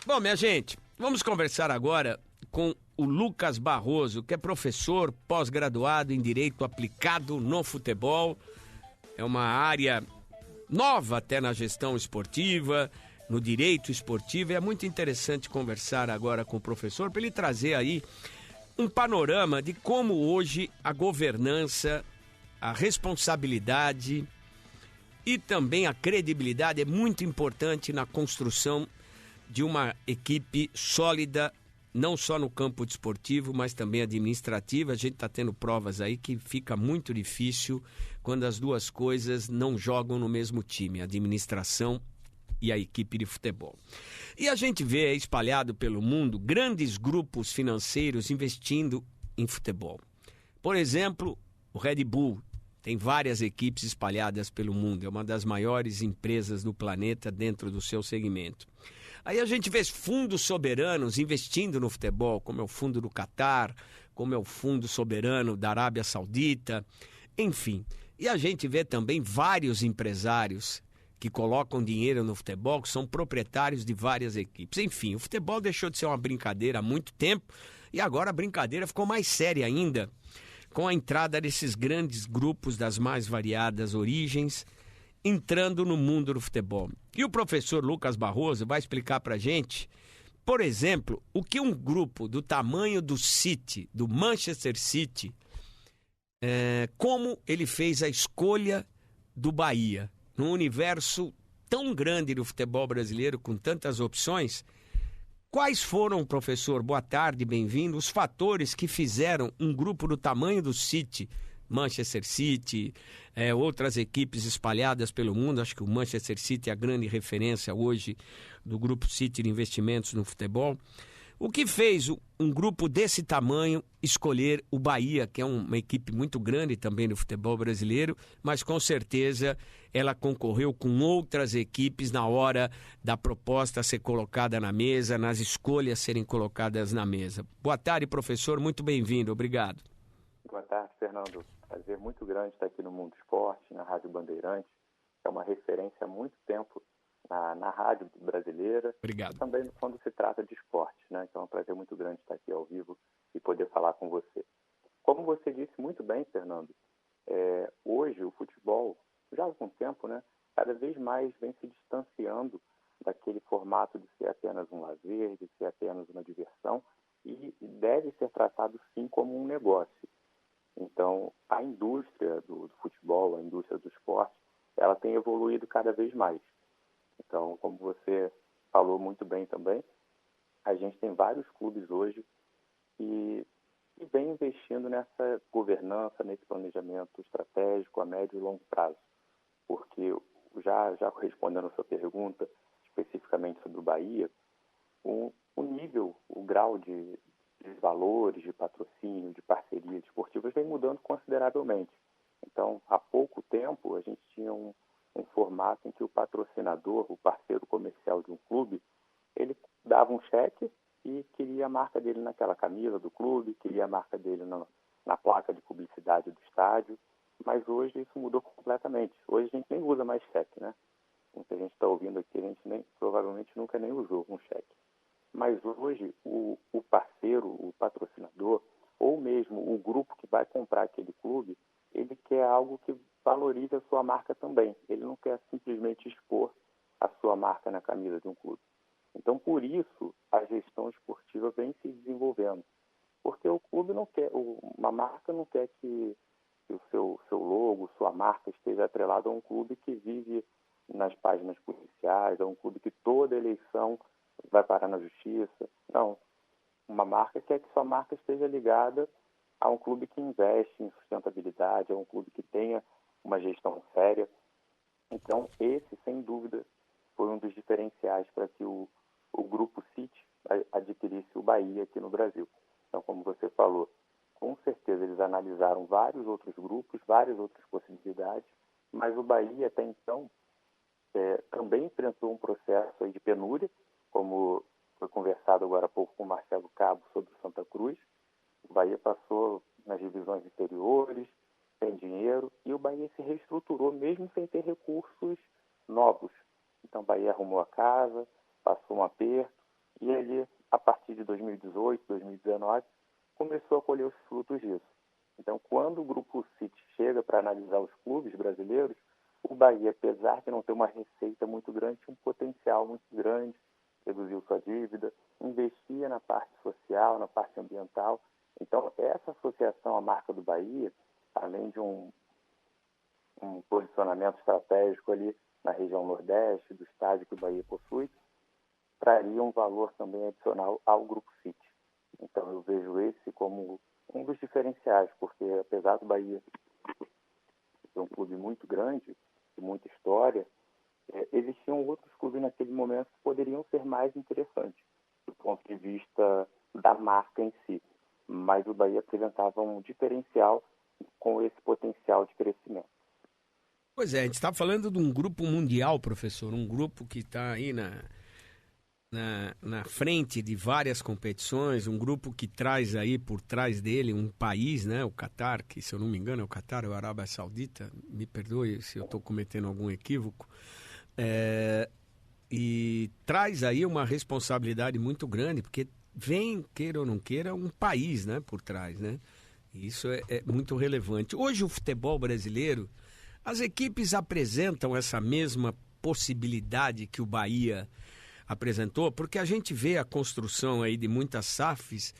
Bom, minha gente, vamos conversar agora com o Lucas Barroso, que é professor pós-graduado em Direito Aplicado no Futebol. É uma área nova até na gestão esportiva, no direito esportivo. É muito interessante conversar agora com o professor para ele trazer aí um panorama de como hoje a governança, a responsabilidade e também a credibilidade é muito importante na construção de uma equipe sólida, não só no campo desportivo, mas também administrativa. A gente está tendo provas aí que fica muito difícil quando as duas coisas não jogam no mesmo time, a administração e a equipe de futebol. E a gente vê espalhado pelo mundo grandes grupos financeiros investindo em futebol. Por exemplo, o Red Bull tem várias equipes espalhadas pelo mundo, é uma das maiores empresas do planeta dentro do seu segmento. Aí a gente vê fundos soberanos investindo no futebol, como é o fundo do Catar, como é o fundo soberano da Arábia Saudita, enfim. E a gente vê também vários empresários que colocam dinheiro no futebol, que são proprietários de várias equipes. Enfim, o futebol deixou de ser uma brincadeira há muito tempo e agora a brincadeira ficou mais séria ainda com a entrada desses grandes grupos das mais variadas origens entrando no mundo do futebol. E o professor Lucas Barroso vai explicar para a gente, por exemplo, o que um grupo do tamanho do City, do Manchester City, como ele fez a escolha do Bahia. Num universo tão grande do futebol brasileiro, com tantas opções, quais foram, professor, boa tarde, bem-vindo, os fatores que fizeram um grupo do tamanho do City, Manchester City, outras equipes espalhadas pelo mundo, acho que o Manchester City é a grande referência hoje do grupo City de investimentos no futebol. O que fez um grupo desse tamanho escolher o Bahia, que é uma equipe muito grande também no futebol brasileiro, mas com certeza ela concorreu com outras equipes na hora da proposta ser colocada na mesa, nas escolhas serem colocadas na mesa. Boa tarde, professor, muito bem-vindo, obrigado. Boa tarde, Fernando. Prazer muito grande estar aqui no Mundo Esporte, na Rádio Bandeirantes, que é uma referência há muito tempo na rádio brasileira. Obrigado. Também quando se trata de esporte, né? Então é um prazer muito grande estar aqui ao vivo e poder falar com você. Como você disse muito bem, Fernando, hoje o futebol, já há algum tempo, né, cada vez mais vem se distanciando daquele formato de ser apenas um lazer, de ser apenas uma diversão, e deve ser tratado sim como um negócio. Então, a indústria do futebol, a indústria do esporte, ela tem evoluído cada vez mais. Então, como você falou muito bem também, a gente tem vários clubes hoje que vem investindo nessa governança, nesse planejamento estratégico a médio e longo prazo. Porque, já respondendo a sua pergunta, especificamente sobre o Bahia, o nível, o grau de valores, de patrocínio, de parcerias esportivas vem mudando consideravelmente. Então, há pouco tempo, a gente tinha um formato em que o patrocinador, o parceiro comercial de um clube, ele dava um cheque e queria a marca dele naquela camisa do clube, queria a marca dele na placa de publicidade do estádio, mas hoje isso mudou completamente. Hoje a gente nem usa mais cheque, né? Muita gente está ouvindo aqui, a gente provavelmente nunca nem usou um cheque. Mas hoje o parceiro, o patrocinador, ou mesmo o grupo que vai comprar aquele clube, ele quer algo que valorize a sua marca também. Ele não quer simplesmente expor a sua marca na camisa de um clube. Então, por isso, a gestão esportiva vem se desenvolvendo. Porque o clube não quer, uma marca não quer que o seu logo, sua marca esteja atrelado a um clube que vive nas páginas policiais, a um clube que toda eleição vai parar na justiça. Não. Uma marca quer que sua marca esteja ligada a um clube que investe em sustentabilidade, a um clube que tenha uma gestão séria. Então, esse, sem dúvida, foi um dos diferenciais para que o Grupo City adquirisse o Bahia aqui no Brasil. Então, como você falou, com certeza eles analisaram vários outros grupos, várias outras possibilidades, mas o Bahia, até então, também enfrentou um processo aí de penúria, como foi conversado agora há pouco com o Marcelo Cabo sobre o Santa Cruz. O Bahia passou nas divisões inferiores, sem dinheiro, e o Bahia se reestruturou mesmo sem ter recursos novos. Então o Bahia arrumou a casa, passou um aperto, E ele, a partir de 2018, 2019, começou a colher os frutos disso. Então, quando o Grupo City chega para analisar os clubes brasileiros, o Bahia, apesar de não ter uma receita muito grande, tinha um potencial muito grande, reduziu sua dívida, investia na parte social, na parte ambiental. Então, essa associação à marca do Bahia, além de um posicionamento estratégico ali na região Nordeste, do estádio que o Bahia possui, traria um valor também adicional ao Grupo City. Então, eu vejo esse como um dos diferenciais, porque apesar do Bahia ser um clube muito grande, de muita história, existiam outros clubes naquele momento que poderiam ser mais interessantes, do ponto de vista da marca em si. Mas o Bahia apresentava um diferencial com esse potencial de crescimento. Pois é, a gente está falando de um grupo mundial, professor, um grupo que está aí na frente de várias competições, um grupo que traz aí por trás dele um país, né, o Catar, que se eu não me engano é o Catar ou a Arábia Saudita, me perdoe se eu estou cometendo algum equívoco, e traz aí uma responsabilidade muito grande, porque vem, queira ou não queira, um país, né, por trás, né? Isso é muito relevante. Hoje o futebol brasileiro, as equipes apresentam essa mesma possibilidade que o Bahia apresentou, porque a gente vê a construção aí de muitas SAFs,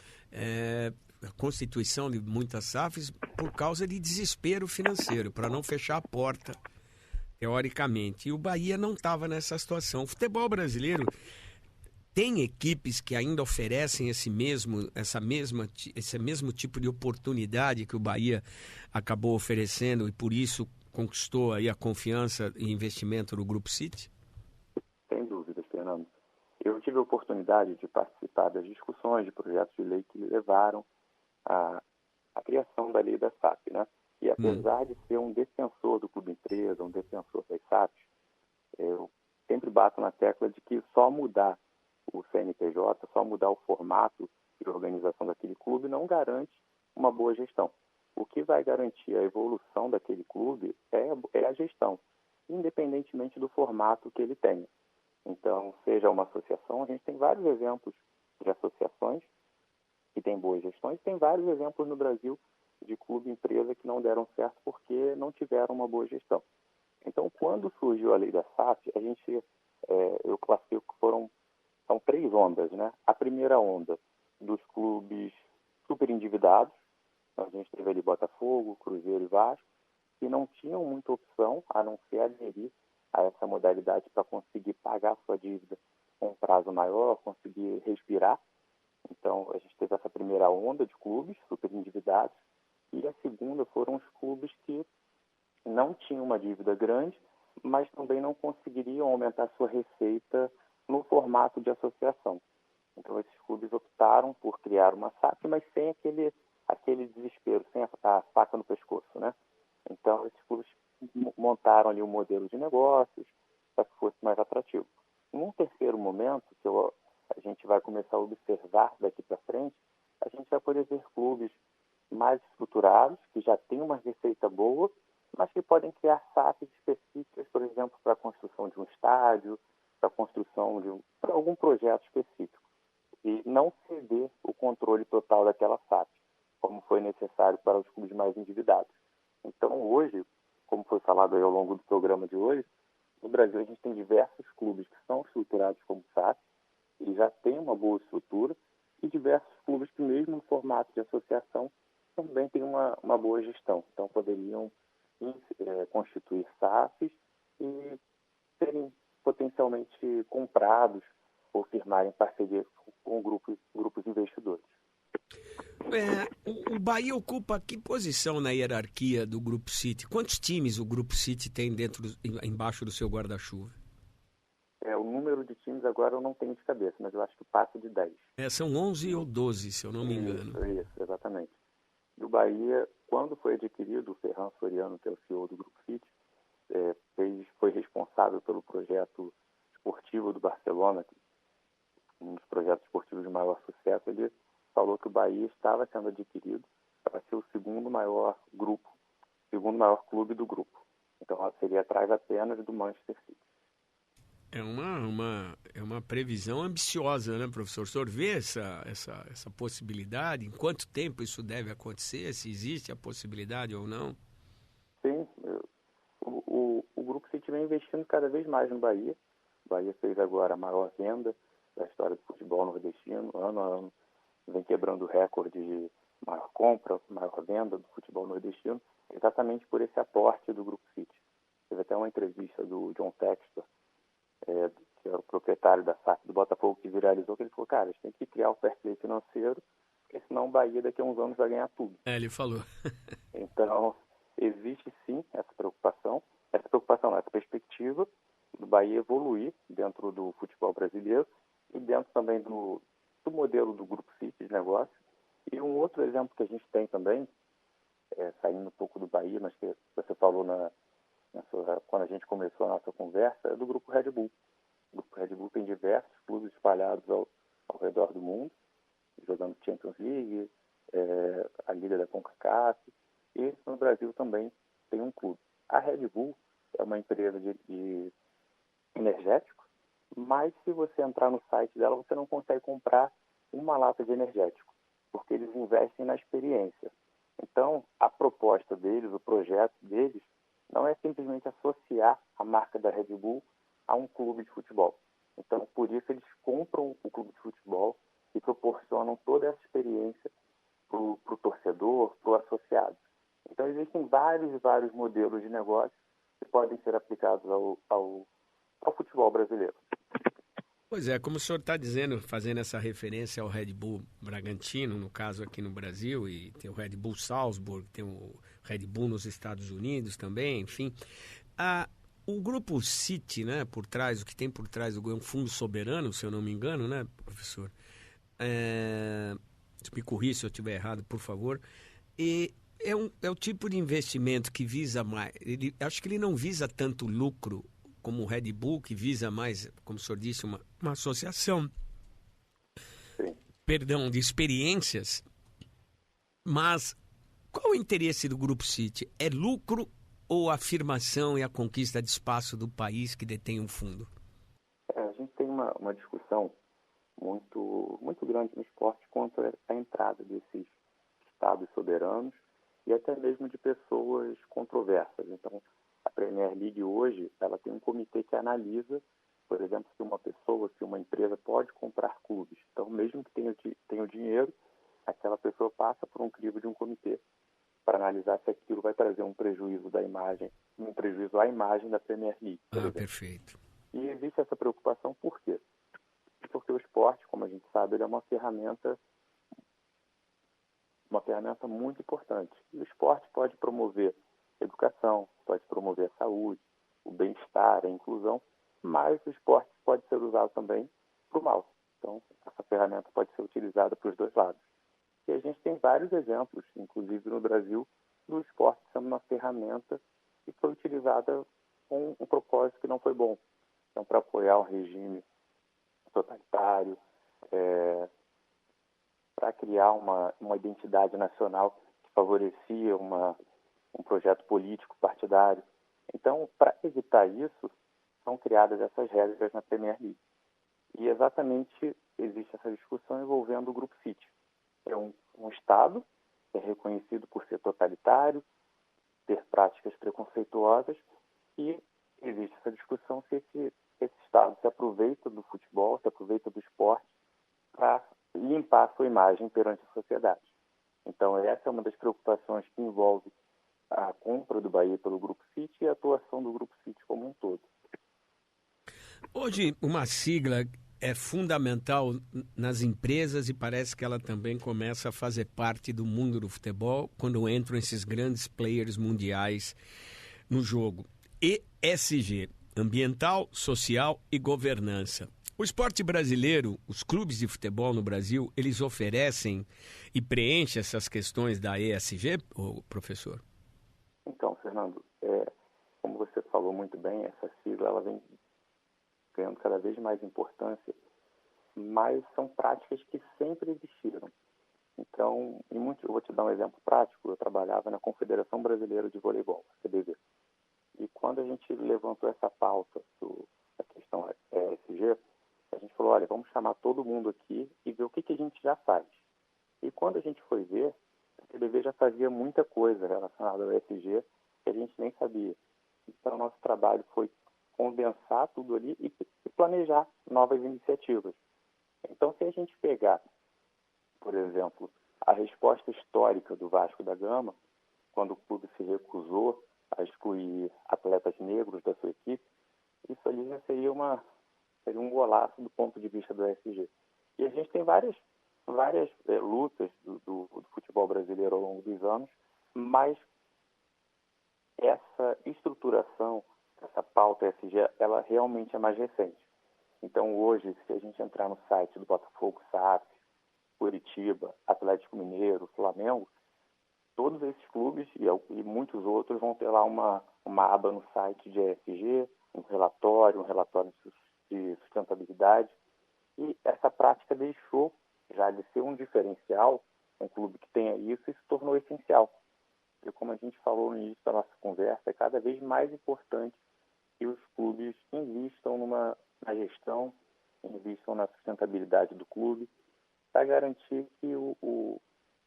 a constituição de muitas SAFs por causa de desespero financeiro, para não fechar a porta, teoricamente. E o Bahia não estava nessa situação. O futebol brasileiro tem equipes que ainda oferecem esse mesmo tipo de oportunidade que o Bahia acabou oferecendo e por isso conquistou aí a confiança e investimento do Grupo City? Sem dúvida, Fernando. Eu tive a oportunidade de participar das discussões de projetos de lei que levaram à criação da lei da SAF, né? E apesar de ser um defensor do clube empresa, um defensor das SAFs, eu sempre bato na tecla de que só mudar o CNPJ, só mudar o formato de organização daquele clube não garante uma boa gestão. O que vai garantir a evolução daquele clube é a gestão, independentemente do formato que ele tenha. Então, seja uma associação, a gente tem vários exemplos de associações que têm boas gestões, tem vários exemplos no Brasil de clube empresa que não deram certo porque não tiveram uma boa gestão. Então, quando surgiu a lei da SAF, eu classifico que são 3 ondas, né? A primeira onda dos clubes super endividados, a gente teve ali Botafogo, Cruzeiro e Vasco, que não tinham muita opção a não ser aderir a essa modalidade para conseguir pagar a sua dívida com um prazo maior, conseguir respirar. Então, a gente teve essa primeira onda de clubes super endividados e a segunda foram os clubes que não tinham uma dívida grande, mas também não conseguiriam aumentar sua receita no formato de associação. Então, esses clubes optaram por criar uma SAF, mas sem aquele desespero, sem a faca no pescoço, né? Então, esses clubes montaram ali um modelo de negócios para que fosse mais atrativo. Num terceiro momento, a gente vai começar a observar daqui para frente, a gente vai poder ver clubes mais estruturados, que já têm uma receita boa, mas que podem criar SAFs específicas, por exemplo, para a construção de um estádio, para a construção para algum projeto específico. E não ceder o controle total daquela SAF, como foi necessário para os clubes mais endividados. Então, hoje, como foi falado aí ao longo do programa de hoje, no Brasil a gente tem diversos clubes que são estruturados como SAF e já têm uma boa estrutura, e diversos clubes que, mesmo no formato de associação, também têm uma boa gestão. Então, poderiam constituir SAFs e serem potencialmente comprados ou firmarem parcerias com grupos investidores. O Bahia ocupa que posição na hierarquia do Grupo City? Quantos times o Grupo City tem embaixo do seu guarda-chuva? O número de times agora eu não tenho de cabeça, mas eu acho que passa de 10. São 11 ou 12, se eu não me engano. Isso, exatamente. E o Bahia, quando foi adquirido, o Ferran Soriano, que é o CEO do Grupo City, foi responsável pelo projeto esportivo do Barcelona, um dos projetos esportivos de maior sucesso. Ele falou que o Bahia estava sendo adquirido para ser o segundo maior clube do grupo. Então, seria atrás apenas do Manchester City. É uma previsão ambiciosa, né, professor? O senhor vê essa possibilidade? Em quanto tempo isso deve acontecer? Se existe a possibilidade ou não? Sim, o Grupo City vem investindo cada vez mais no Bahia. O Bahia fez agora a maior venda da história do futebol nordestino, ano a ano. Vem quebrando o recorde de maior compra, maior venda do futebol nordestino, exatamente por esse aporte do Grupo City. Teve até uma entrevista do John Textor, que era o proprietário da SAF do Botafogo, que viralizou, que ele falou, cara, a gente tem que criar o fair play financeiro, porque senão o Bahia daqui a uns anos vai ganhar tudo. Ele falou. Então, existe sim essa preocupação não, essa perspectiva do Bahia evoluir dentro do futebol brasileiro e dentro também do modelo do Grupo City de negócio. E um outro exemplo que a gente tem também, saindo um pouco do Bahia, mas que você falou quando a gente começou a nossa conversa, é do Grupo Red Bull. O Grupo Red Bull tem diversos clubes espalhados ao redor do mundo, jogando Champions League, a Liga da CONCACAF, e no Brasil também tem um clube. A Red Bull é uma empresa de energético, mas se você entrar no site dela, você não consegue comprar uma lata de energético, porque eles investem na experiência. Então, a proposta deles, o projeto deles, não é simplesmente associar a marca da Red Bull a um clube de futebol. Então, por isso, eles compram o clube de futebol e proporcionam toda essa experiência para o torcedor, para o associado. Então, existem vários e vários modelos de negócio que podem ser aplicados ao futebol brasileiro. Pois é, como o senhor está dizendo, fazendo essa referência ao Red Bull Bragantino, no caso aqui no Brasil, e tem o Red Bull Salzburg, tem o Red Bull nos Estados Unidos também, enfim. O Grupo City, né, por trás, o que tem por trás do Fundo Soberano, se eu não me engano, né, professor? Me corrija se eu estiver errado, por favor. E é o tipo de investimento que visa mais. Acho que ele não visa tanto lucro como o Red Bull, que visa mais, como o senhor disse, uma associação, de experiências. Mas qual o interesse do Grupo City? É lucro ou a afirmação e a conquista de espaço do país que detém um fundo? A gente tem uma discussão muito, muito grande no esporte quanto à entrada desses estados soberanos e até mesmo de pessoas controversas. Então, a Premier League hoje, ela tem um comitê que analisa, por exemplo, se uma empresa pode comprar clubes. Então, mesmo que tenha o dinheiro, aquela pessoa passa por um crivo de um comitê para analisar se aquilo vai trazer um prejuízo à imagem da Premier League. Perfeito. E existe essa preocupação por quê? Porque o esporte, como a gente sabe, ele é uma ferramenta muito importante. E o esporte pode promover educação, pode promover a saúde, o bem-estar, a inclusão, mas o esporte pode ser usado também para o mal. Então, essa ferramenta pode ser utilizada para os dois lados. E a gente tem vários exemplos, inclusive no Brasil, do esporte sendo uma ferramenta que foi utilizada com um propósito que não foi bom. Então, para apoiar um regime totalitário, para criar uma identidade nacional que favorecia um projeto político partidário. Então, para evitar isso, são criadas essas regras na Premier League. E exatamente existe essa discussão envolvendo o Grupo City. É um Estado que é reconhecido por ser totalitário, ter práticas preconceituosas, e existe essa discussão se esse Estado se aproveita do futebol, se aproveita do esporte para limpar a sua imagem perante a sociedade. Então, essa é uma das preocupações que envolve a compra do Bahia pelo Grupo City e a atuação do Grupo City como um todo. Hoje, uma sigla é fundamental nas empresas e parece que ela também começa a fazer parte do mundo do futebol quando entram esses grandes players mundiais no jogo. ESG, ambiental, social e governança. O esporte brasileiro, os clubes de futebol no Brasil, eles oferecem e preenchem essas questões da ESG, professor? Então, Fernando, como você falou muito bem, essa sigla ela vem ganhando cada vez mais importância, mas são práticas que sempre existiram. Então, eu vou te dar um exemplo prático. Eu trabalhava na Confederação Brasileira de Voleibol, a CBV. E quando a gente levantou essa pauta da gestão ESG, a gente falou, olha, vamos chamar todo mundo aqui e ver o que a gente já faz. E quando a gente foi ver, a CBV já fazia muita coisa relacionada ao ESG que a gente nem sabia. Então, nosso trabalho foi condensar tudo ali e planejar novas iniciativas. Então, se a gente pegar, por exemplo, a resposta histórica do Vasco da Gama, quando o clube se recusou a excluir atletas negros da sua equipe, isso ali já seria um golaço do ponto de vista do ESG. E a gente tem várias lutas do futebol brasileiro ao longo dos anos, mas essa estruturação, essa pauta ESG, ela realmente é mais recente. Então, hoje, se a gente entrar no site do Botafogo, SAF, Curitiba, Atlético Mineiro, Flamengo, todos esses clubes e muitos outros vão ter lá uma aba no site de ESG, um relatório de sustentabilidade. E essa prática deixou já de ser um diferencial, um clube que tenha isso, e se tornou essencial. E como a gente falou no início da nossa conversa, é cada vez mais importante que os clubes invistam na gestão, invistam na sustentabilidade do clube, para garantir que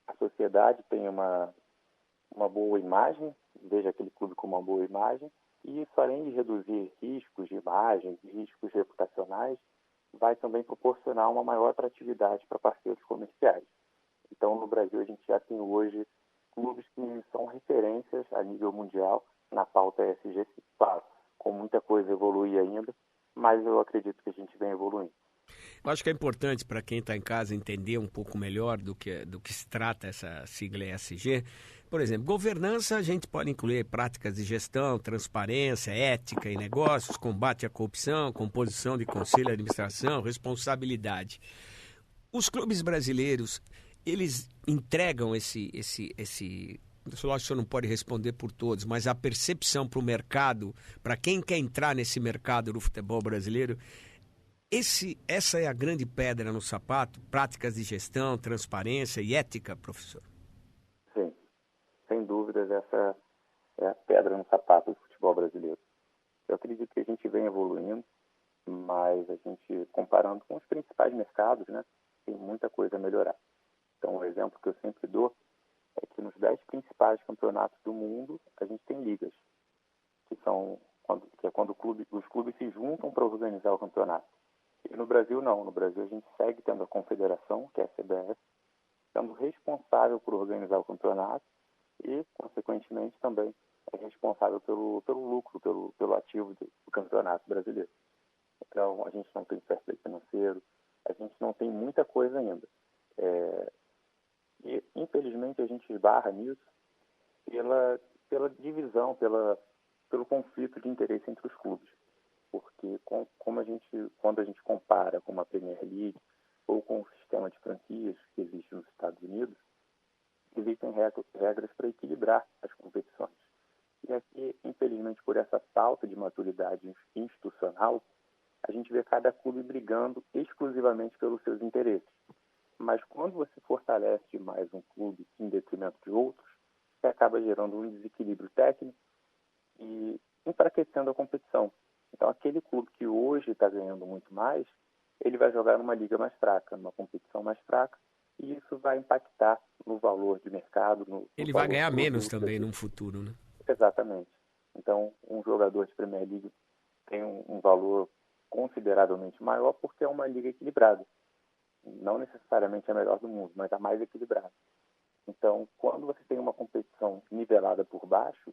a sociedade tenha uma boa imagem, veja aquele clube com uma boa imagem, e isso, além de reduzir riscos de imagem, riscos reputacionais, vai também proporcionar uma maior atratividade para parceiros comerciais. Então, no Brasil, a gente já tem hoje clubes que são referências a nível mundial na pauta ESG, claro, com muita coisa a evoluir ainda, mas eu acredito que a gente vem evoluindo. Eu acho que é importante para quem está em casa entender um pouco melhor do que se trata essa sigla ESG. Por exemplo, governança, a gente pode incluir práticas de gestão, transparência, ética em negócios, combate à corrupção, composição de conselho de administração, responsabilidade. Os clubes brasileiros, eles entregam esse lógico que o senhor não pode responder por todos, mas a percepção para o mercado, para quem quer entrar nesse mercado do futebol brasileiro, essa é a grande pedra no sapato, práticas de gestão, transparência e ética, professor? Sim, sem dúvidas, essa é a pedra no sapato do futebol brasileiro. Eu acredito que a gente vem evoluindo, mas a gente, comparando com os principais mercados, né, tem muita coisa a melhorar. Então, um exemplo que eu sempre dou é que nos 10 principais campeonatos do mundo, a gente tem ligas, que é quando os clubes se juntam para organizar o campeonato. E no Brasil, não. No Brasil, a gente segue tendo a confederação, que é a CBF, sendo responsável por organizar o campeonato e, consequentemente, também é responsável pelo lucro, pelo ativo do campeonato brasileiro. Então, a gente não tem fair play financeiro, a gente não tem muita coisa ainda. E, infelizmente, a gente esbarra nisso pela divisão, pelo conflito de interesse entre os clubes. Porque quando a gente compara com uma Premier League ou com o sistema de franquias que existe nos Estados Unidos, existem regras para equilibrar as competições. E aqui, infelizmente, por essa falta de maturidade institucional, a gente vê cada clube brigando exclusivamente pelos seus interesses. Mas quando você fortalece demais um clube em detrimento de outros, você acaba gerando um desequilíbrio técnico e enfraquecendo a competição. Então, aquele clube que hoje está ganhando muito mais, ele vai jogar numa liga mais fraca, numa competição mais fraca, e isso vai impactar no valor de mercado. Ele vai ganhar menos também no futuro, né? Exatamente. Então, um jogador de Premier League tem um valor consideravelmente maior porque é uma liga equilibrada. Não necessariamente a melhor do mundo, mas a mais equilibrada. Então, quando você tem uma competição nivelada por baixo,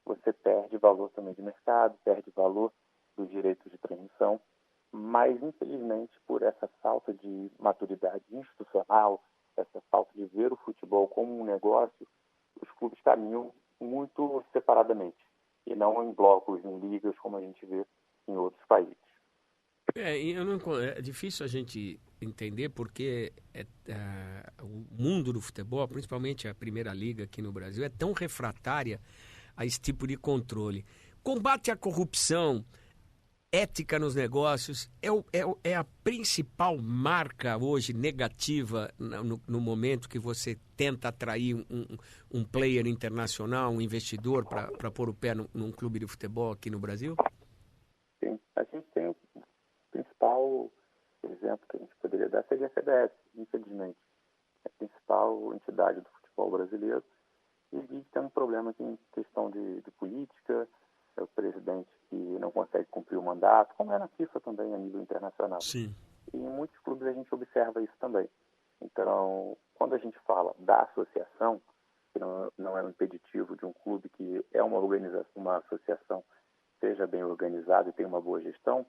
você perde valor também de mercado, perde valor dos direitos de transmissão, mas, infelizmente, por essa falta de maturidade institucional, essa falta de ver o futebol como um negócio, os clubes caminham muito separadamente, e não em blocos, em ligas, como a gente vê em outros países. É difícil a gente entender porque o mundo do futebol, principalmente a Primeira Liga aqui no Brasil, é tão refratária a esse tipo de controle. Combate à corrupção, ética nos negócios, é a principal marca hoje negativa no momento que você tenta atrair um player internacional, um investidor para pôr o pé num clube de futebol aqui no Brasil? Sim, a gente tem principal exemplo que a gente poderia dar seria a CBF, infelizmente. É a principal entidade do futebol brasileiro e vive tendo problemas em questão de política, é o presidente que não consegue cumprir o mandato, como é na FIFA também, a nível internacional. Sim. E em muitos clubes a gente observa isso também. Então, quando a gente fala da associação, que não é um impeditivo de um clube que é uma organização, uma associação seja bem organizada e tenha uma boa gestão,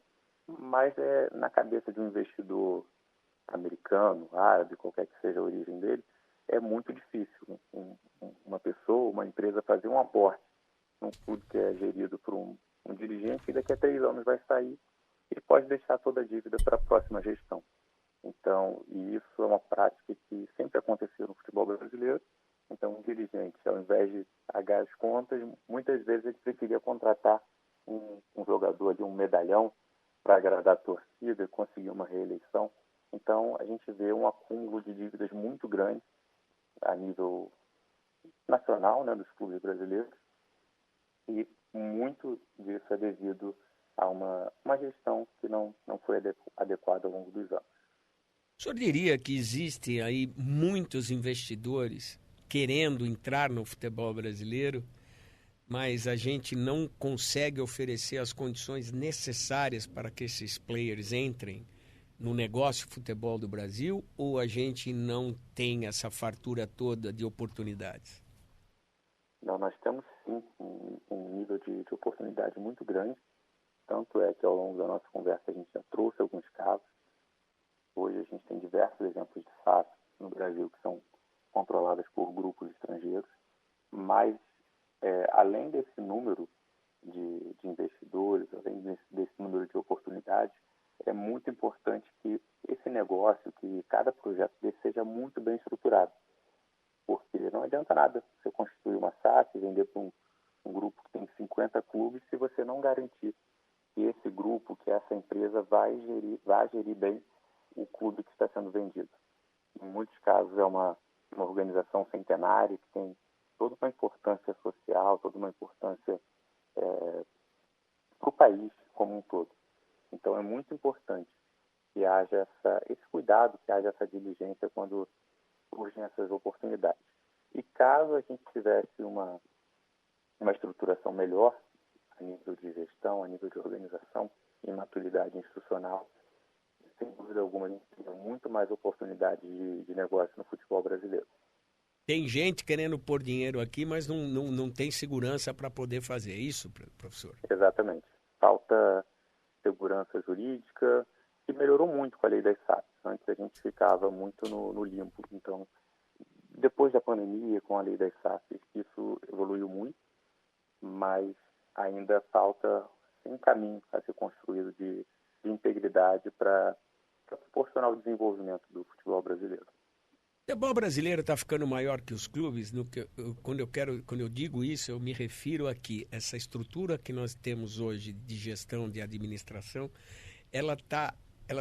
mas é na cabeça de um investidor americano, árabe, qualquer que seja a origem dele, é muito difícil uma pessoa, uma empresa fazer um aporte num clube que é gerido por um dirigente e daqui a 3 anos vai sair e pode deixar toda a dívida para a próxima gestão. Então, e isso é uma prática que sempre aconteceu no futebol brasileiro. Então, um dirigente, ao invés de pagar as contas, muitas vezes ele preferia contratar um jogador de um medalhão para agradar a torcida e conseguir uma reeleição. Então, a gente vê um acúmulo de dívidas muito grande a nível nacional, né, dos clubes brasileiros, e muito disso é devido a uma gestão que não foi adequada ao longo dos anos. O senhor diria que existem aí muitos investidores querendo entrar no futebol brasileiro, mas a gente não consegue oferecer as condições necessárias para que esses players entrem no negócio futebol do Brasil, ou a gente não tem essa fartura toda de oportunidades? Não, nós temos sim um nível de oportunidade muito grande, tanto é que ao longo da nossa conversa a gente já trouxe alguns casos. Hoje a gente tem diversos exemplos de SAFs no Brasil que são controladas por grupos estrangeiros, mas além desse número de investidores, além desse número de oportunidades, é muito importante que esse negócio, que cada projeto desse seja muito bem estruturado, porque não adianta nada você constituir uma SAF e vender para um grupo que tem 50 clubes se você não garantir que esse grupo, que essa empresa vai gerir bem o clube que está sendo vendido. Em muitos casos é uma organização centenária que tem toda uma importância social, toda uma importância para o país como um todo. Então é muito importante que haja esse cuidado, que haja essa diligência quando surgem essas oportunidades. E caso a gente tivesse uma estruturação melhor a nível de gestão, a nível de organização e maturidade institucional, sem dúvida alguma a gente teria muito mais oportunidades de negócio no futebol brasileiro. Tem gente querendo pôr dinheiro aqui, mas não tem segurança para poder fazer isso, professor? Exatamente. Falta segurança jurídica, que melhorou muito com a lei das SAFs. Antes a gente ficava muito no limbo. Então, depois da pandemia, com a lei das SAFs, isso evoluiu muito, mas ainda falta um caminho a ser construído de integridade para proporcionar o desenvolvimento do futebol brasileiro. O futebol brasileiro está ficando maior que os clubes. Quando eu digo isso, eu me refiro a que essa estrutura que nós temos hoje de gestão, de administração, ela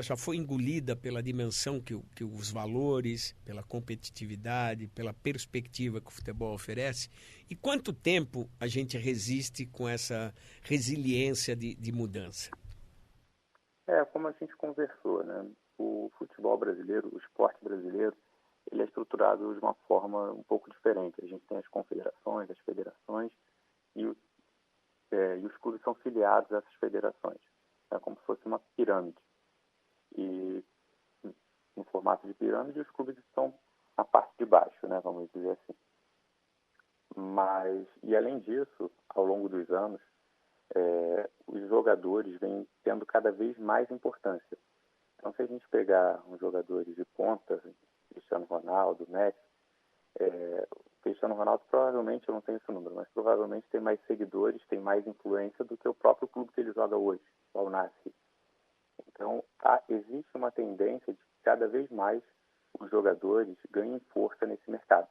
já foi engolida pela dimensão que os valores, pela competitividade, pela perspectiva que o futebol oferece. E quanto tempo a gente resiste com essa resiliência de mudança? Como a gente conversou, né? O futebol brasileiro, o esporte brasileiro, ele é estruturado de uma forma um pouco diferente. A gente tem as confederações, as federações e os clubes são filiados a essas federações. É como se fosse uma pirâmide. E em formato de pirâmide, os clubes estão na parte de baixo, né? Vamos dizer assim. E além disso, ao longo dos anos, os jogadores vêm tendo cada vez mais importância. Então, se a gente pegar uns jogadores de ponta, Cristiano Ronaldo, Messi, Cristiano Ronaldo provavelmente, eu não tenho esse número, mas provavelmente tem mais seguidores, tem mais influência do que o próprio clube que ele joga hoje, o Al Nassr. Então, existe uma tendência de que cada vez mais os jogadores ganhem força nesse mercado.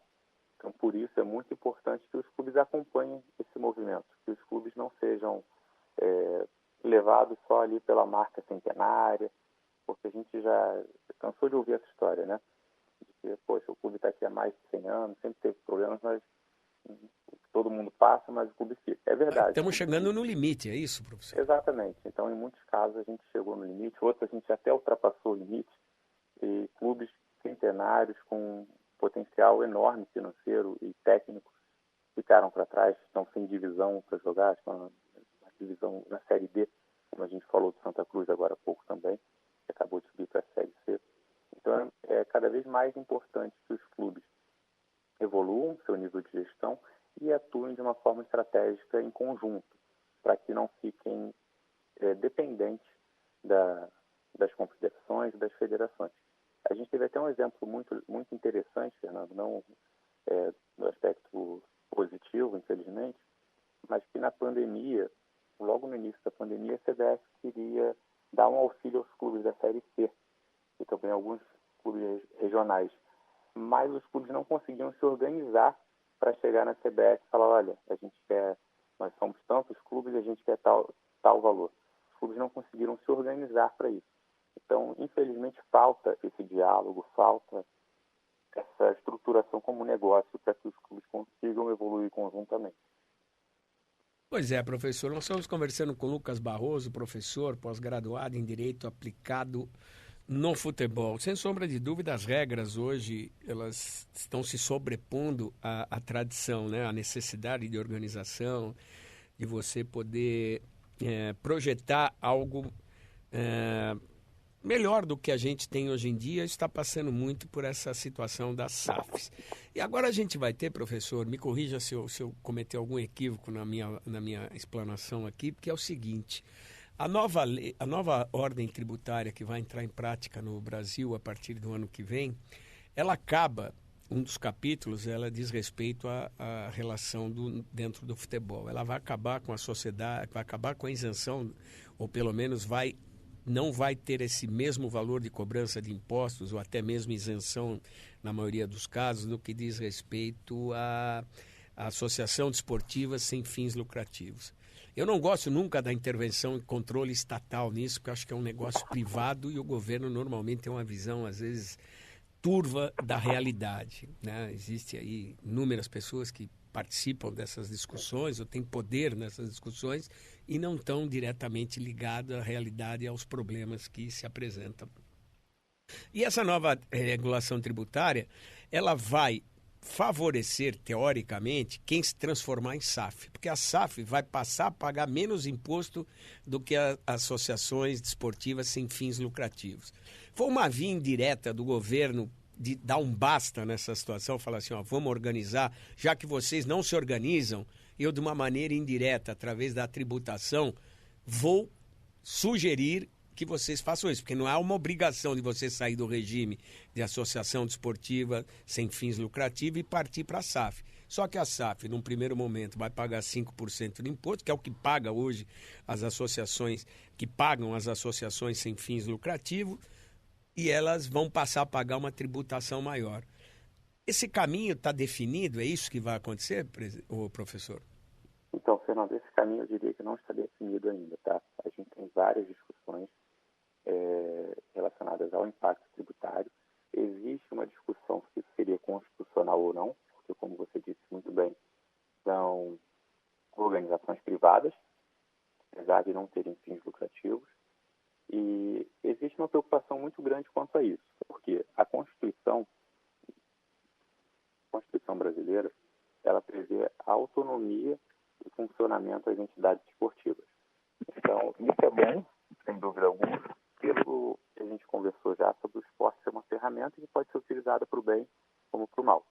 Então, por isso é muito importante que os clubes acompanhem esse movimento, que os clubes não sejam levados só ali pela marca centenária, porque a gente já cansou de ouvir essa história, né? De que, poxa, o clube está aqui há mais de 100 anos, sempre teve problemas, mas todo mundo passa, mas o clube fica. É verdade. Estamos chegando no limite, é isso, professor? Exatamente. Então, em muitos casos, a gente chegou no limite, outros a gente até ultrapassou o limite, e clubes centenários com potencial enorme financeiro e técnico ficaram para trás, estão sem divisão para jogar, estão na divisão na Série D, como a gente falou do Santa Cruz agora há pouco também, que acabou de subir para a Série C. Então, é cada vez mais importante que os clubes evoluam seu nível de gestão e atuem de uma forma estratégica em conjunto, para que não fiquem dependentes das confederações e das federações. A gente teve até um exemplo muito, muito interessante, Fernando, não no aspecto positivo, infelizmente, mas que na pandemia, logo no início da pandemia, a CBF queria dar um auxílio aos clubes da Série C e também alguns clubes regionais. Mas os clubes não conseguiam se organizar para chegar na CBF e falar, olha, nós somos tantos clubes e a gente quer tal valor. Os clubes não conseguiram se organizar para isso. Então, infelizmente, falta esse diálogo, falta essa estruturação como negócio para que os clubes consigam evoluir conjuntamente. Pois é, professor. Nós estamos conversando com o Lucas Barroso, professor, pós-graduado em Direito Aplicado no Futebol. Sem sombra de dúvida, as regras hoje elas estão se sobrepondo à tradição, né? A necessidade de organização, de você poder projetar algo melhor do que a gente tem hoje em dia, está passando muito por essa situação das SAFs. E agora a gente vai ter, professor, me corrija se eu cometer algum equívoco na minha explanação aqui, porque é o seguinte: a nova ordem tributária que vai entrar em prática no Brasil a partir do ano que vem, ela acaba, um dos capítulos, ela diz respeito à relação dentro do futebol. Ela vai acabar com a sociedade, vai acabar com a isenção, ou pelo menos não vai ter esse mesmo valor de cobrança de impostos, ou até mesmo isenção, na maioria dos casos, no que diz respeito à associação desportiva sem fins lucrativos. Eu não gosto nunca da intervenção e controle estatal nisso, porque eu acho que é um negócio privado e o governo normalmente tem uma visão, às vezes, turva da realidade, né? Existe aí inúmeras pessoas que participam dessas discussões ou têm poder nessas discussões e não estão diretamente ligadas à realidade e aos problemas que se apresentam. E essa nova regulação tributária, ela vai favorecer, teoricamente, quem se transformar em SAF, porque a SAF vai passar a pagar menos imposto do que as associações desportivas sem fins lucrativos. Foi uma via indireta do governo de dar um basta nessa situação, falar assim, ó, vamos organizar, já que vocês não se organizam, eu de uma maneira indireta, através da tributação, vou sugerir que vocês façam isso, porque não há uma obrigação de você sair do regime de associação desportiva sem fins lucrativos e partir para a SAF. Só que a SAF, num primeiro momento, vai pagar 5% de imposto, que é o que paga hoje as associações, que pagam as associações sem fins lucrativos, e elas vão passar a pagar uma tributação maior. Esse caminho está definido? É isso que vai acontecer, professor? Então, Fernando, esse caminho eu diria que não está definido ainda, tá? A gente tem várias discussões relacionadas ao impacto tributário. Existe uma discussão se isso seria constitucional ou não, porque, como você disse muito bem, são organizações privadas, apesar de não terem fins lucrativos, e existe uma preocupação muito grande quanto a isso, porque a Constituição brasileira, ela prevê a autonomia e funcionamento das entidades esportivas. Então, isso é bom, sem dúvida alguma, pelo que a gente conversou já sobre o esporte ser uma ferramenta que pode ser utilizada para o bem como para o mal.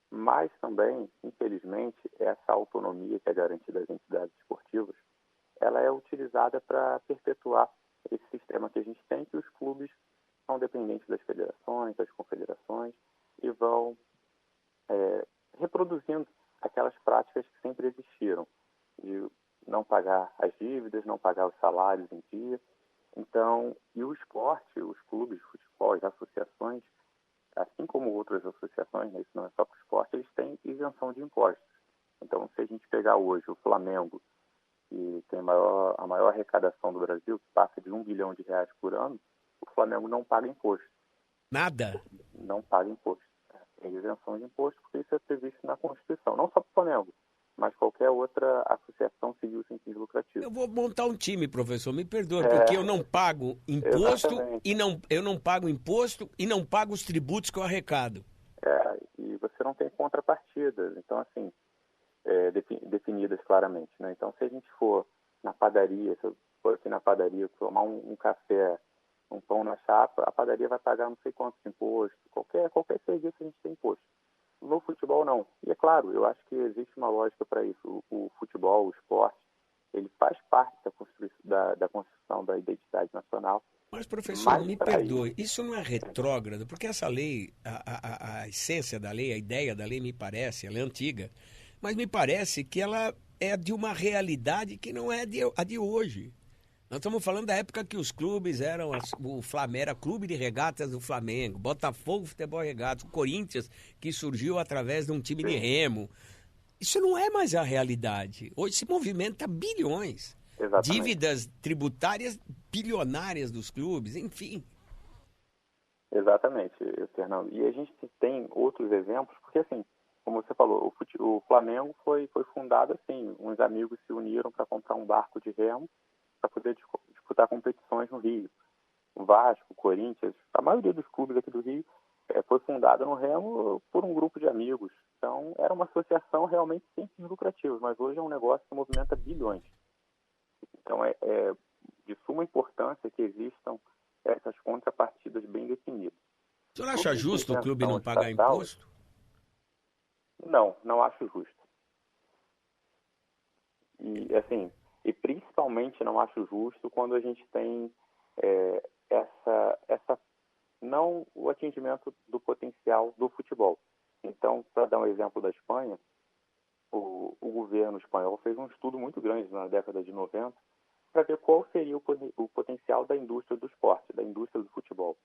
Mas também, infelizmente, essa autonomia que é garantida às entidades esportivas, ela é utilizada para perpetuar esse sistema que a gente tem, que os clubes são dependentes das federações, das confederações, e vão reproduzindo aquelas práticas que sempre existiram, de não pagar as dívidas, não pagar os salários em dia. Então, e o esporte, os clubes de futebol, as associações, assim como outras associações, né, isso não é só para o esporte, eles têm isenção de impostos. Então, se a gente pegar hoje o Flamengo, que tem a maior arrecadação do Brasil, que passa de R$1 bilhão por ano, o Flamengo não paga imposto. Nada? Não paga imposto. Tem isenção de imposto, porque isso é previsto na Constituição. Não só para o Flamengo, mas qualquer outra associação civil sem fins lucrativos. Eu vou montar um time, professor, me perdoe, porque eu não pago imposto eu não pago imposto e não pago os tributos que eu arrecado. E você não tem contrapartidas, então assim, definidas claramente, né? Então se a gente for na padaria, se eu for aqui na padaria tomar um café, um pão na chapa, a padaria vai pagar não sei quantos impostos, qualquer serviço a gente tem imposto. No futebol, não. E é claro, eu acho que existe uma lógica para isso. O futebol, o esporte, ele faz parte da construção da identidade nacional. Mas, professor, me perdoe, isso não é retrógrado? Porque essa lei, a essência da lei, a ideia da lei, me parece, ela é antiga, mas me parece que ela é de uma realidade que não é a de hoje. Nós estamos falando da época que os clubes eram, o Flamengo era Clube de Regatas do Flamengo, Botafogo Futebol Regatas, o Corinthians, que surgiu através de um time de remo. Isso não é mais a realidade. Hoje se movimenta bilhões. Exatamente. Dívidas tributárias bilionárias dos clubes, enfim. Exatamente, Fernando. E a gente tem outros exemplos, porque assim, como você falou, o Flamengo foi fundado assim, uns amigos se uniram para comprar um barco de remo para poder disputar competições no Rio. O Vasco, o Corinthians, a maioria dos clubes aqui do Rio foi fundada no remo por um grupo de amigos. Então, era uma associação realmente sem fins lucrativos, mas hoje é um negócio que movimenta bilhões. Então, é de suma importância que existam essas contrapartidas bem definidas. O senhor acha justo o clube não pagar imposto? Não acho justo. E, assim, principalmente não acho justo quando a gente tem não o atingimento do potencial do futebol. Então, para dar um exemplo da Espanha, o governo espanhol fez um estudo muito grande na década de 90 para ver qual seria o potencial da indústria do esporte, da indústria do futebol.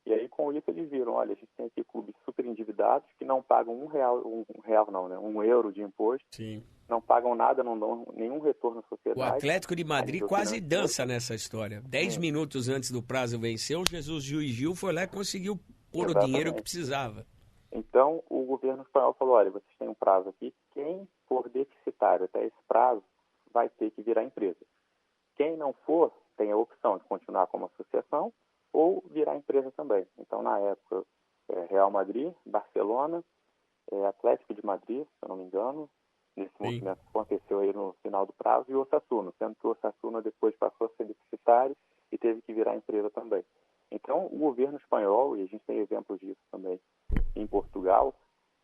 E aí, com isso, eles viram, olha, a gente tem aqui clubes super endividados que não pagam um euro de imposto. Sim. Não pagam nada, não dão nenhum retorno à sociedade. O Atlético de Madrid quase dança nessa história. 10 minutos antes do prazo venceu, Jesus Gil foi lá e conseguiu pôr o dinheiro que precisava. Então, o governo espanhol falou, olha, vocês têm um prazo aqui, quem for deficitário até esse prazo vai ter que virar empresa. Quem não for, tem a opção de continuar como associação ou virar empresa também. Então, na época, Real Madrid, Barcelona, Atlético de Madrid, se eu não me engano, nesse movimento que aconteceu aí no final do prazo, e o Osasuna, sendo que o Osasuna depois passou a ser deficitário e teve que virar empresa também. Então, o governo espanhol, e a gente tem exemplos disso também em Portugal,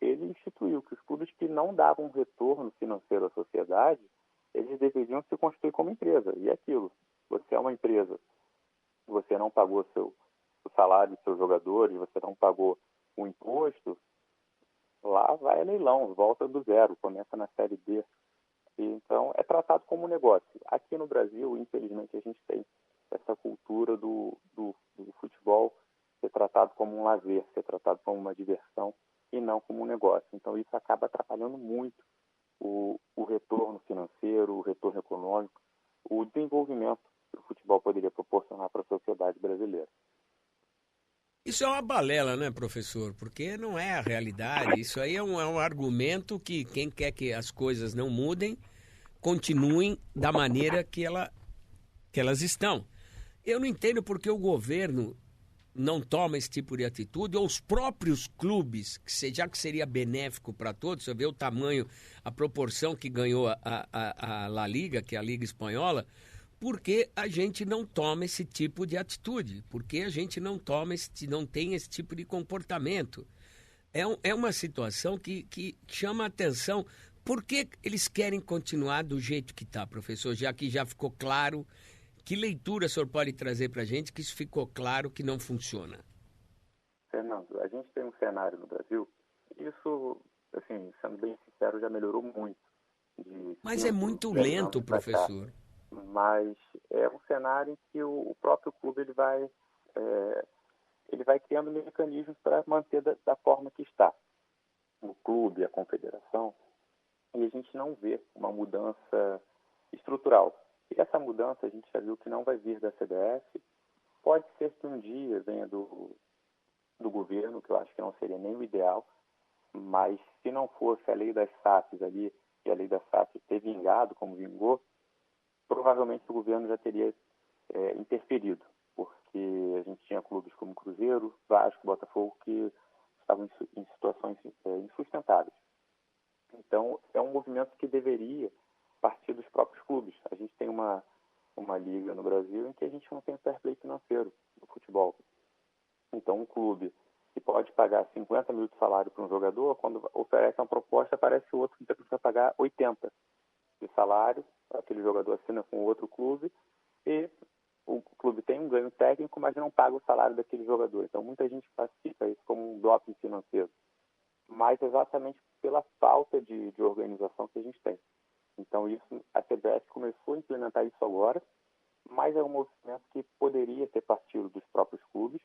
ele instituiu que os clubes que não davam retorno financeiro à sociedade, eles deveriam se constituir como empresa. E é aquilo, você é uma empresa, você não pagou o salário dos seus jogadores, você não pagou o imposto, lá vai a leilão, volta do zero, começa na Série D. Então, é tratado como um negócio. Aqui no Brasil, infelizmente, a gente tem essa cultura do futebol ser tratado como um lazer, ser tratado como uma diversão e não como um negócio. Então, isso acaba atrapalhando muito o retorno financeiro, o retorno econômico, o desenvolvimento que o futebol poderia proporcionar para a sociedade brasileira. Isso é uma balela, né, professor? Porque não é a realidade. Isso aí é um argumento que quem quer que as coisas não mudem, continuem da maneira que elas estão. Eu não entendo porque o governo não toma esse tipo de atitude, ou os próprios clubes, já que seria benéfico para todos, você vê o tamanho, a proporção que ganhou a La Liga, que é a Liga Espanhola, porque a gente não toma esse tipo de atitude, porque a gente não tem esse tipo de comportamento. É uma situação que chama a atenção. Por que eles querem continuar do jeito que está, professor? Já que já ficou claro, que leitura o senhor pode trazer para a gente que isso ficou claro que não funciona? Fernando, a gente tem um cenário no Brasil, isso, assim, sendo bem sincero, já melhorou muito. Mas é muito lento, professor. Mas é um cenário em que o próprio clube ele vai criando mecanismos para manter da forma que está. O clube, a confederação, e a gente não vê uma mudança estrutural. E essa mudança a gente já viu que não vai vir da CBF. Pode ser que um dia venha do governo, que eu acho que não seria nem o ideal, mas se não fosse a lei das SAFs ali e a lei da SAF ter vingado como vingou, provavelmente o governo já teria interferido, porque a gente tinha clubes como Cruzeiro, Vasco, Botafogo, que estavam em situações insustentáveis. Então, é um movimento que deveria partir dos próprios clubes. A gente tem uma liga no Brasil em que a gente não tem fair play financeiro no futebol. Então, um clube que pode pagar 50 mil de salário para um jogador, quando oferece uma proposta, aparece outro que precisa pagar 80 de salário, aquele jogador assina com outro clube e o clube tem um ganho técnico, mas não paga o salário daquele jogador. Então, muita gente classifica isso como um doping financeiro, mas exatamente pela falta de organização que a gente tem. Então, a CBF começou a implementar isso agora, mas é um movimento que poderia ter partido dos próprios clubes,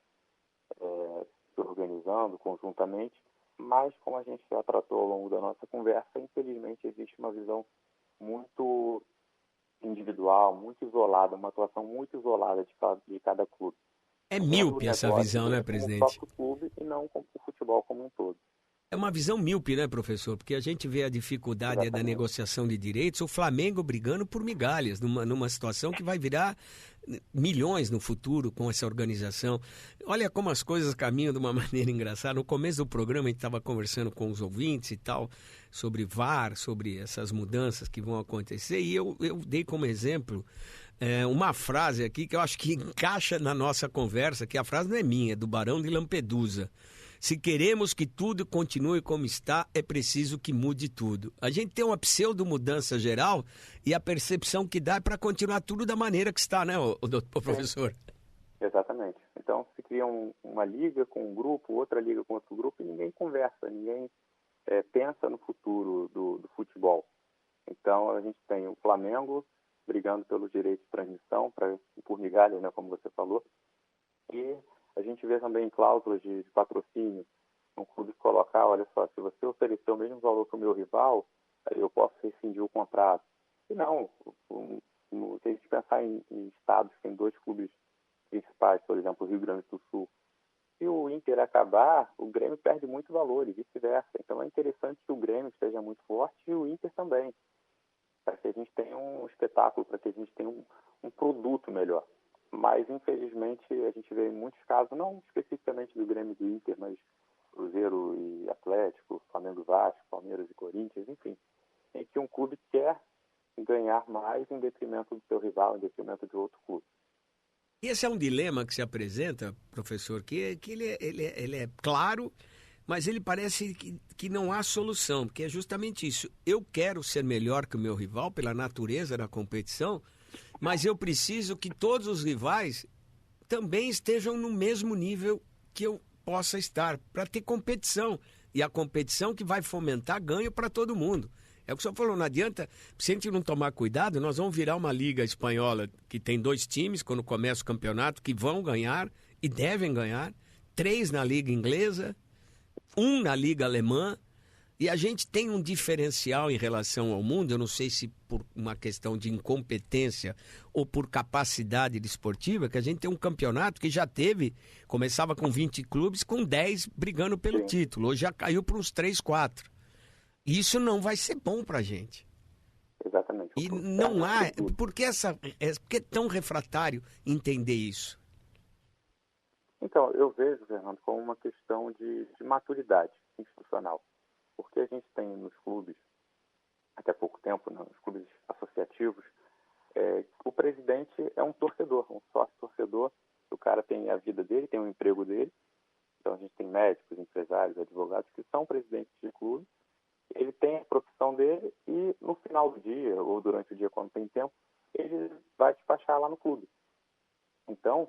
se organizando conjuntamente, mas como a gente já tratou ao longo da nossa conversa, infelizmente existe uma visão muito individual, muito isolada, uma atuação muito isolada de cada clube. É míope essa visão, né, presidente? Como o próprio clube e não como o futebol como um todo. É uma visão míope, né, professor? Porque a gente vê a dificuldade da negociação de direitos, o Flamengo brigando por migalhas, numa situação que vai virar milhões no futuro com essa organização. Olha como as coisas caminham de uma maneira engraçada. No começo do programa a gente estava conversando com os ouvintes e tal, sobre VAR, sobre essas mudanças que vão acontecer, e eu dei como exemplo uma frase aqui que eu acho que encaixa na nossa conversa, que a frase não é minha, é do Barão de Lampedusa. Se queremos que tudo continue como está, é preciso que mude tudo. A gente tem uma pseudo-mudança geral e a percepção que dá é para continuar tudo da maneira que está, né, o professor? Exatamente. Então, se cria uma liga com um grupo, outra liga com outro grupo, e ninguém conversa, ninguém pensa no futuro do futebol. Então, a gente tem o Flamengo brigando pelos direitos de transmissão, por migalhas, né, como você falou, e a gente vê também cláusulas de patrocínio, um clube colocar, olha só, se você oferecer o mesmo valor que o meu rival, eu posso rescindir o contrato. E não, se a gente pensar em estados que tem 2 clubes principais, por exemplo, o Rio Grande do Sul, se o Inter acabar, o Grêmio perde muito valor e vice-versa. Então é interessante que o Grêmio esteja muito forte e o Inter também, para que a gente tenha um espetáculo, para que a gente tenha um produto melhor. Mas, infelizmente, a gente vê em muitos casos, não especificamente do Grêmio e do Inter, mas Cruzeiro e Atlético, Flamengo e Vasco, Palmeiras e Corinthians, enfim, em que um clube quer ganhar mais em detrimento do seu rival, em detrimento de outro clube. E esse é um dilema que se apresenta, professor, que ele é claro, mas ele parece que não há solução, porque é justamente isso. Eu quero ser melhor que o meu rival pela natureza da competição, mas eu preciso que todos os rivais também estejam no mesmo nível que eu possa estar, para ter competição. E a competição que vai fomentar ganho para todo mundo. É o que o senhor falou, não adianta, se a gente não tomar cuidado, nós vamos virar uma liga espanhola que tem 2 times, quando começa o campeonato, que vão ganhar e devem ganhar, 3 na liga inglesa, 1 na liga alemã, e a gente tem um diferencial em relação ao mundo, eu não sei se por uma questão de incompetência ou por capacidade desportiva, que a gente tem um campeonato que já começava com 20 clubes, com 10 brigando pelo título, hoje já caiu para uns 3, 4. Isso não vai ser bom para a gente. Exatamente. E não há... Por que é tão refratário entender isso? Então, eu vejo, Fernando, como uma questão de maturidade institucional. Porque a gente tem nos clubes, até pouco tempo, nos clubes associativos, o presidente é um torcedor, um sócio-torcedor. O cara tem a vida dele, tem o emprego dele. Então, a gente tem médicos, empresários, advogados que são presidentes de clube. Ele tem a profissão dele e, no final do dia, ou durante o dia, quando tem tempo, ele vai despachar lá no clube. Então,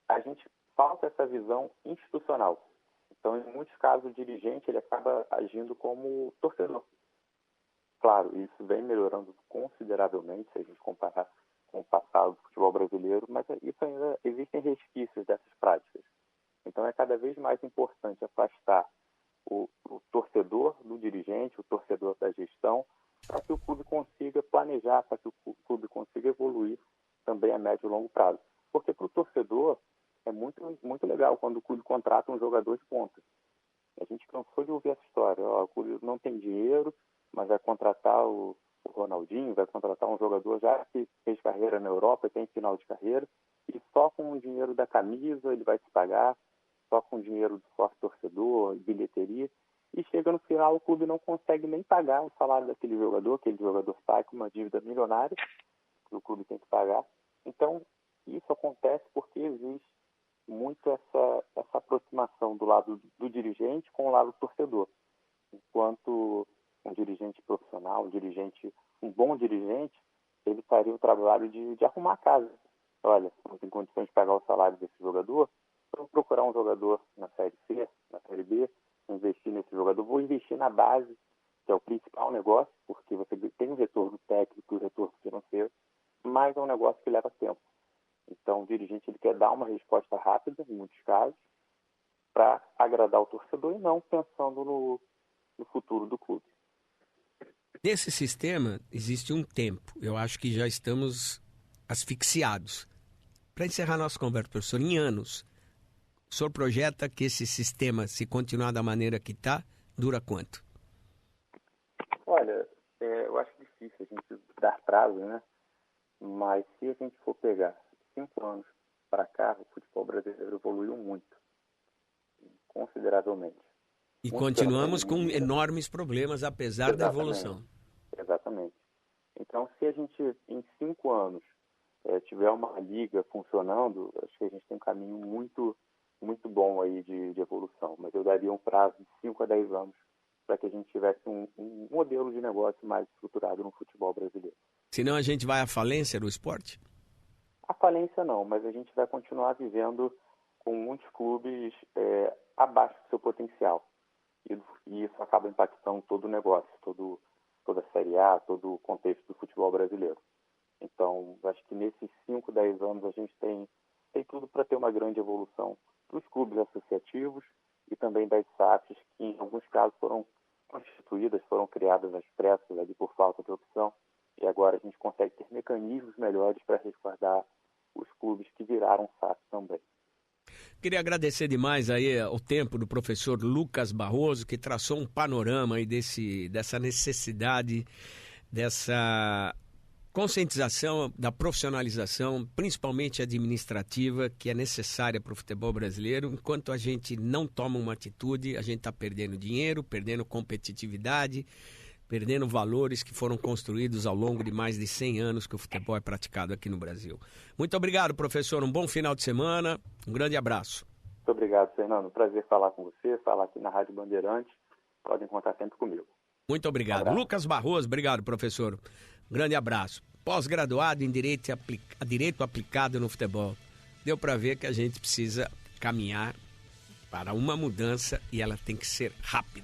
a gente falta essa visão institucional. Então, em muitos casos, o dirigente ele acaba agindo como torcedor. Claro, isso vem melhorando consideravelmente, se a gente comparar com o passado do futebol brasileiro, mas isso ainda existem resquícios dessas práticas. Então, é cada vez mais importante afastar o torcedor do dirigente, o torcedor da gestão, para que o clube consiga planejar, para que o clube consiga evoluir também a médio e longo prazo. Porque para o torcedor é muito, muito legal quando o clube contrata um jogador de ponta. A gente cansou de ouvir essa história. O clube não tem dinheiro, mas vai contratar o Ronaldinho, vai contratar um jogador já que fez carreira na Europa, tem final de carreira, e só com o dinheiro da camisa ele vai se pagar, só com o dinheiro do sócio torcedor, bilheteria, e chega no final o clube não consegue nem pagar o salário daquele jogador, aquele jogador sai com uma dívida milionária que o clube tem que pagar. Então, isso acontece porque existe muito essa aproximação do lado do dirigente com o lado do torcedor. Enquanto um dirigente profissional, um bom dirigente, ele faria o trabalho de arrumar a casa. Olha, não tem condições de pagar o salário desse jogador, vou procurar um jogador na Série C, na Série B, investir nesse jogador, vou investir na base, que é o principal negócio, porque você tem o retorno técnico e o retorno financeiro, mas é um negócio que leva tempo. Então, o dirigente ele quer dar uma resposta rápida, em muitos casos, para agradar o torcedor e não pensando no futuro do clube. Nesse sistema existe um tempo. Eu acho que já estamos asfixiados. Para encerrar nossa conversa, professor, em anos, o senhor projeta que esse sistema, se continuar da maneira que está, dura quanto? Olha, eu acho difícil a gente dar prazo, né? Mas se a gente for pegar 5 anos para cá, o futebol brasileiro evoluiu muito, consideravelmente. E continuamos com enormes problemas, apesar da evolução. Exatamente. Então, se a gente, em 5 anos, tiver uma liga funcionando, acho que a gente tem um caminho muito, muito bom aí de evolução. Mas eu daria um prazo de 5 a 10 anos para que a gente tivesse um modelo de negócio mais estruturado no futebol brasileiro. Senão a gente vai à falência do esporte? A falência não, mas a gente vai continuar vivendo com muitos clubes abaixo do seu potencial. E isso acaba impactando todo o negócio, toda a Série A, todo o contexto do futebol brasileiro. Então, acho que nesses 5, 10 anos a gente tem tudo para ter uma grande evolução dos clubes associativos e também das SAFs, que em alguns casos foram constituídas, foram criadas às pressas ali por falta de opção. E agora a gente consegue ter mecanismos melhores para resguardar os clubes que viraram SAF também. Queria agradecer demais aí o tempo do professor Lucas Barroso, que traçou um panorama aí dessa necessidade, dessa conscientização, da profissionalização, principalmente administrativa, que é necessária para o futebol brasileiro. Enquanto a gente não toma uma atitude, a gente está perdendo dinheiro, perdendo competitividade, perdendo valores que foram construídos ao longo de mais de 100 anos que o futebol é praticado aqui no Brasil. Muito obrigado, professor. Um bom final de semana. Um grande abraço. Muito obrigado, Fernando. Prazer falar com você, falar aqui na Rádio Bandeirantes. Podem contar sempre comigo. Muito obrigado. Lucas Barroso, obrigado, professor. Um grande abraço. Pós-graduado em Direito Aplicado no Futebol. Deu para ver que a gente precisa caminhar para uma mudança e ela tem que ser rápida.